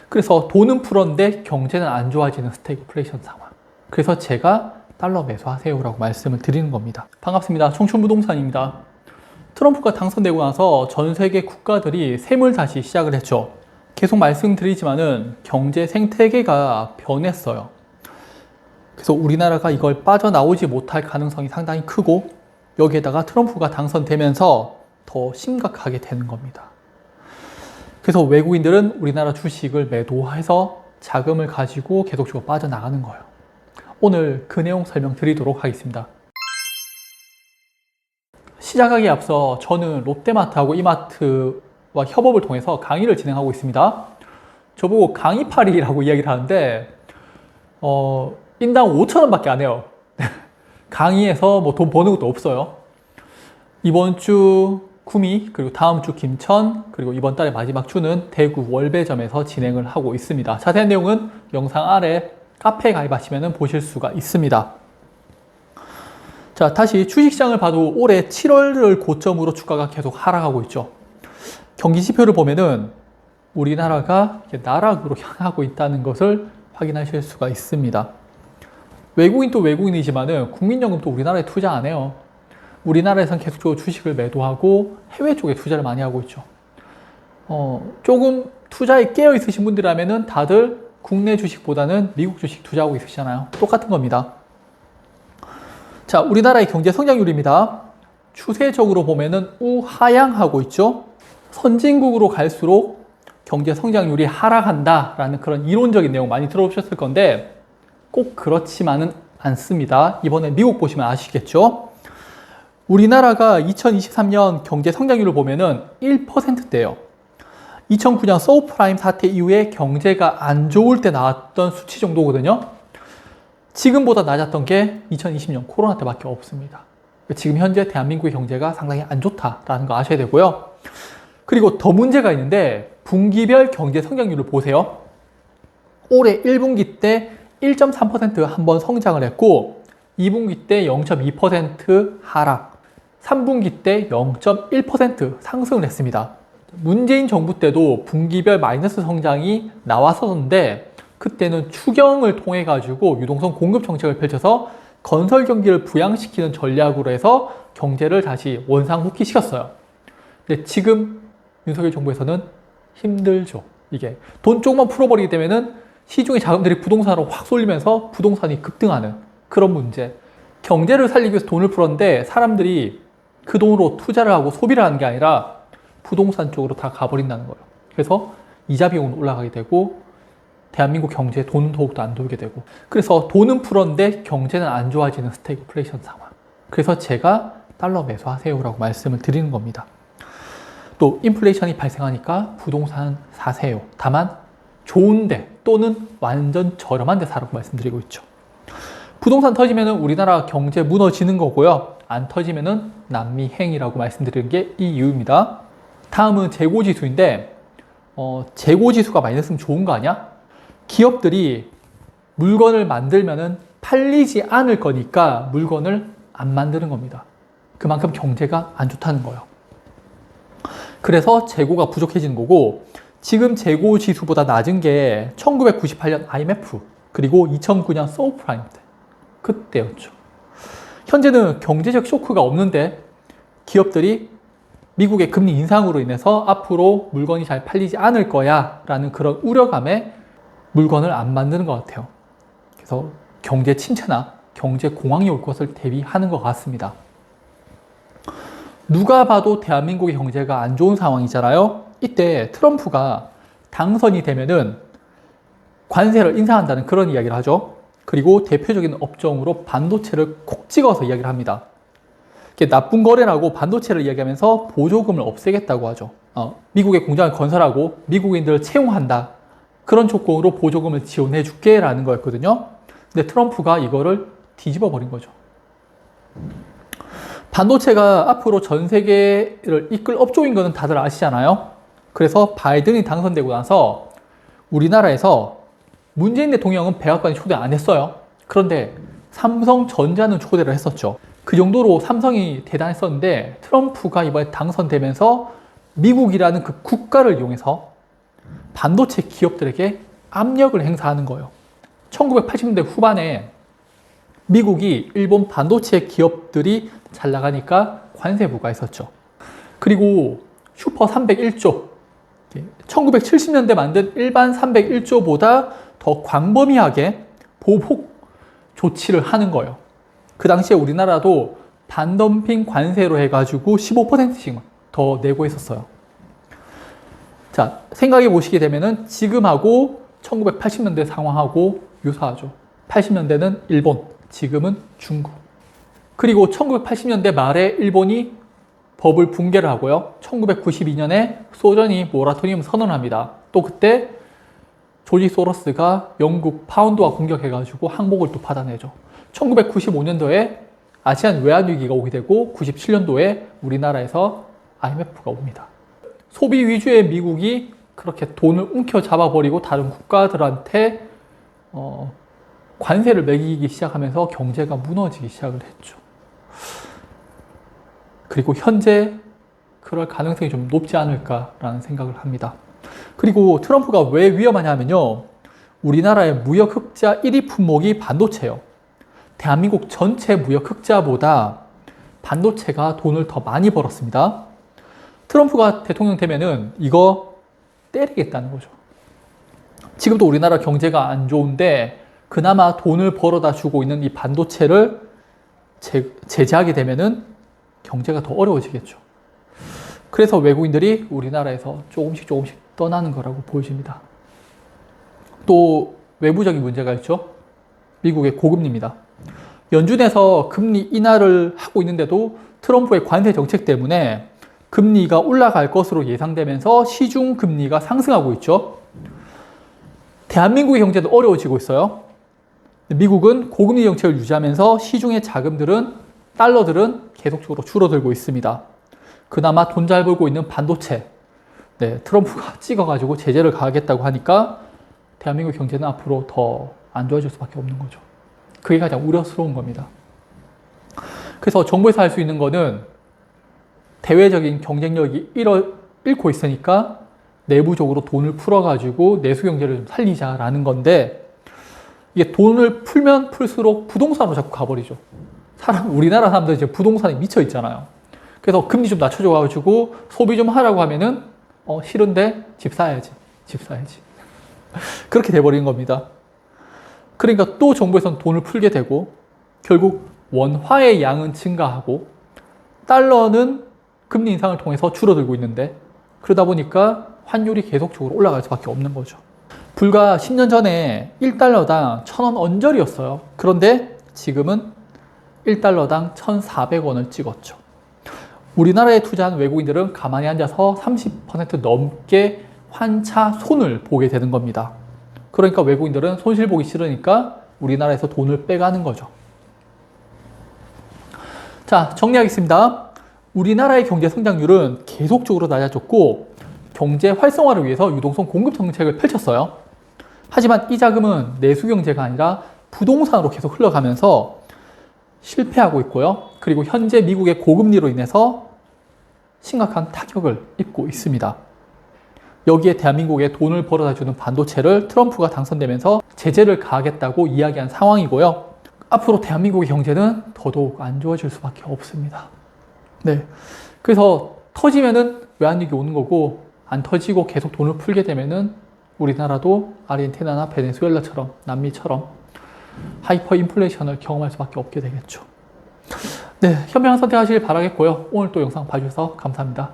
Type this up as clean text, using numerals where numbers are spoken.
그래서 돈은 풀었는데 경제는 안 좋아지는 스태그플레이션 상황. 그래서 제가 달러 매수하세요라고 말씀을 드리는 겁니다. 반갑습니다. 청춘부동산입니다. 트럼프가 당선되고 나서 전 세계 국가들이 셈을 다시 시작을 했죠. 계속 말씀드리지만은 경제 생태계가 변했어요. 그래서 우리나라가 이걸 빠져나오지 못할 가능성이 상당히 크고, 여기에다가 트럼프가 당선되면서 더 심각하게 되는 겁니다. 그래서 외국인들은 우리나라 주식을 매도해서 자금을 가지고 계속적으로 빠져나가는 거예요. 오늘 그 내용 설명드리도록 하겠습니다. 시작하기에 앞서 저는 롯데마트하고 이마트와 협업을 통해서 강의를 진행하고 있습니다. 저보고 강의팔이라고 이야기를 하는데 인당 5,000원 밖에 안 해요. 강의에서 뭐 돈 버는 것도 없어요. 이번 주 구미, 그리고 다음 주 김천, 그리고 이번 달의 마지막 주는 대구 월배점에서 진행을 하고 있습니다. 자세한 내용은 영상 아래 카페에 가입하시면 보실 수가 있습니다. 자, 다시 주식시장을 봐도 올해 7월을 고점으로 주가가 계속 하락하고 있죠. 경기지표를 보면은 우리나라가 나락으로 향하고 있다는 것을 확인하실 수가 있습니다. 외국인도 외국인이지만은 국민연금도 우리나라에 투자 안 해요. 우리나라에선 계속적으로 주식을 매도하고 해외 쪽에 투자를 많이 하고 있죠. 조금 투자에 깨어 있으신 분들이라면은 다들 국내 주식보다는 미국 주식 투자하고 있으시잖아요. 똑같은 겁니다. 자, 우리나라의 경제 성장률입니다. 추세적으로 보면은 우하향하고 있죠. 선진국으로 갈수록 경제 성장률이 하락한다라는 그런 이론적인 내용 많이 들어보셨을 건데 꼭 그렇지만은 않습니다. 이번에 미국 보시면 아시겠죠? 우리나라가 2023년 경제 성장률을 보면은 1%대예요. 2009년 서브프라임 사태 이후에 경제가 안 좋을 때 나왔던 수치 정도거든요. 지금보다 낮았던 게 2020년 코로나 때밖에 없습니다. 지금 현재 대한민국의 경제가 상당히 안 좋다라는 거 아셔야 되고요. 그리고 더 문제가 있는데 분기별 경제 성장률을 보세요. 올해 1분기 때 1.3% 한번 성장을 했고 2분기 때 0.2% 하락, 3분기 때 0.1% 상승을 했습니다. 문재인 정부 때도 분기별 마이너스 성장이 나왔었는데 그때는 추경을 통해 가지고 유동성 공급 정책을 펼쳐서 건설 경기를 부양시키는 전략으로 해서 경제를 다시 원상복귀 시켰어요. 근데 지금 윤석열 정부에서는 힘들죠. 이게 돈 조금만 풀어버리게 되면은 시중의 자금들이 부동산으로 확 쏠리면서 부동산이 급등하는 그런 문제. 경제를 살리기 위해서 돈을 풀었는데 사람들이 그 돈으로 투자를 하고 소비를 하는 게 아니라 부동산 쪽으로 다 가버린다는 거예요. 그래서 이자 비용은 올라가게 되고 대한민국 경제에 돈은 더욱더 안 돌게 되고, 그래서 돈은 풀었는데 경제는 안 좋아지는 스태그플레이션 상황. 그래서 제가 달러 매수하세요라고 말씀을 드리는 겁니다. 또 인플레이션이 발생하니까 부동산 사세요. 다만 좋은데 또는 완전 저렴한 데 사라고 말씀드리고 있죠. 부동산 터지면 우리나라 경제 무너지는 거고요. 안 터지면 난미행이라고 말씀드리는 게 이 이유입니다. 다음은 재고지수인데 재고지수가 마이너스면 좋은 거 아니야? 기업들이 물건을 만들면 팔리지 않을 거니까 물건을 안 만드는 겁니다. 그만큼 경제가 안 좋다는 거예요. 그래서 재고가 부족해지는 거고, 지금 재고 지수보다 낮은 게 1998년 IMF 그리고 2009년 서브프라임 때 그때였죠. 현재는 경제적 쇼크가 없는데 기업들이 미국의 금리 인상으로 인해서 앞으로 물건이 잘 팔리지 않을 거야 라는 그런 우려감에 물건을 안 만드는 것 같아요. 그래서 경제 침체나 경제 공황이 올 것을 대비하는 것 같습니다. 누가 봐도 대한민국의 경제가 안 좋은 상황이잖아요. 이때 트럼프가 당선이 되면은 관세를 인상한다는 그런 이야기를 하죠. 그리고 대표적인 업종으로 반도체를 콕 찍어서 이야기를 합니다. 나쁜 거래라고 반도체를 이야기하면서 보조금을 없애겠다고 하죠. 미국의 공장을 건설하고 미국인들을 채용한다. 그런 조건으로 보조금을 지원해 줄게 라는 거였거든요. 근데 트럼프가 이거를 뒤집어 버린 거죠. 반도체가 앞으로 전 세계를 이끌 업종인 거는 다들 아시잖아요. 그래서 바이든이 당선되고 나서 우리나라에서 문재인 대통령은 백악관에 초대 안 했어요. 그런데 삼성전자는 초대를 했었죠. 그 정도로 삼성이 대단했었는데 트럼프가 이번에 당선되면서 미국이라는 그 국가를 이용해서 반도체 기업들에게 압력을 행사하는 거예요. 1980년대 후반에 미국이 일본 반도체 기업들이 잘 나가니까 관세 부과했었죠. 그리고 슈퍼 301조, 1970년대 만든 일반 301조보다 더 광범위하게 보복 조치를 하는 거예요. 그 당시에 우리나라도 반덤핑 관세로 해가지고 15%씩 더 내고 있었어요. 자, 생각해 보시게 되면은 지금하고 1980년대 상황하고 유사하죠. 80년대는 일본, 지금은 중국. 그리고 1980년대 말에 일본이 법을 붕괴를 하고요. 1992년에 소련이 모라토리엄 선언합니다. 또 그때 조지 소로스가 영국 파운드와 공격해가지고 항복을 또 받아내죠. 1995년도에 아시안 외환위기가 오게 되고 97년도에 우리나라에서 IMF가 옵니다. 소비 위주의 미국이 그렇게 돈을 움켜잡아버리고 다른 국가들한테 관세를 매기기 시작하면서 경제가 무너지기 시작을 했죠. 그리고 현재 그럴 가능성이 좀 높지 않을까라는 생각을 합니다. 그리고 트럼프가 왜 위험하냐면요. 우리나라의 무역 흑자 1위 품목이 반도체예요. 대한민국 전체 무역 흑자보다 반도체가 돈을 더 많이 벌었습니다. 트럼프가 대통령 되면은 이거 때리겠다는 거죠. 지금도 우리나라 경제가 안 좋은데 그나마 돈을 벌어다 주고 있는 이 반도체를 제재하게 되면은 경제가 더 어려워지겠죠. 그래서 외국인들이 우리나라에서 조금씩 떠나는 거라고 보여집니다. 또 외부적인 문제가 있죠. 미국의 고금리입니다. 연준에서 금리 인하를 하고 있는데도 트럼프의 관세 정책 때문에 금리가 올라갈 것으로 예상되면서 시중 금리가 상승하고 있죠. 대한민국의 경제도 어려워지고 있어요. 미국은 고금리 정책을 유지하면서 시중의 자금들은 달러들은 계속적으로 줄어들고 있습니다. 그나마 돈 잘 벌고 있는 반도체, 트럼프가 찍어가지고 제재를 가하겠다고 하니까 대한민국 경제는 앞으로 더 안 좋아질 수밖에 없는 거죠. 그게 가장 우려스러운 겁니다. 그래서 정부에서 할 수 있는 거는 대외적인 경쟁력이 잃고 있으니까 내부적으로 돈을 풀어가지고 내수 경제를 좀 살리자라는 건데 이게 돈을 풀면 풀수록 부동산으로 자꾸 가버리죠. 우리나라 사람들 이제 부동산에 미쳐 있잖아요. 그래서 금리 좀 낮춰줘가지고 소비 좀 하라고 하면은 싫은데 집 사야지. 그렇게 돼버리는 겁니다. 그러니까 또 정부에서는 돈을 풀게 되고 결국 원화의 양은 증가하고 달러는 금리 인상을 통해서 줄어들고 있는데 그러다 보니까 환율이 계속적으로 올라갈 수밖에 없는 거죠. 불과 10년 전에 1달러당 1,000원 언저리였어요. 그런데 지금은 1달러당 1,400원을 찍었죠. 우리나라에 투자한 외국인들은 가만히 앉아서 30% 넘게 환차 손을 보게 되는 겁니다. 그러니까 외국인들은 손실 보기 싫으니까 우리나라에서 돈을 빼가는 거죠. 자, 정리하겠습니다. 우리나라의 경제 성장률은 계속적으로 낮아졌고 경제 활성화를 위해서 유동성 공급 정책을 펼쳤어요. 하지만 이 자금은 내수 경제가 아니라 부동산으로 계속 흘러가면서 실패하고 있고요. 그리고 현재 미국의 고금리로 인해서 심각한 타격을 입고 있습니다. 여기에 대한민국에 돈을 벌어다 주는 반도체를 트럼프가 당선되면서 제재를 가하겠다고 이야기한 상황이고요. 앞으로 대한민국의 경제는 더더욱 안 좋아질 수밖에 없습니다. 그래서 터지면은 외환위기 오는 거고 안 터지고 계속 돈을 풀게 되면은 우리나라도 아르헨티나나 베네수엘라처럼 남미처럼 하이퍼 인플레이션을 경험할 수밖에 없게 되겠죠. 현명한 선택하시길 바라겠고요. 오늘 또 영상 봐주셔서 감사합니다.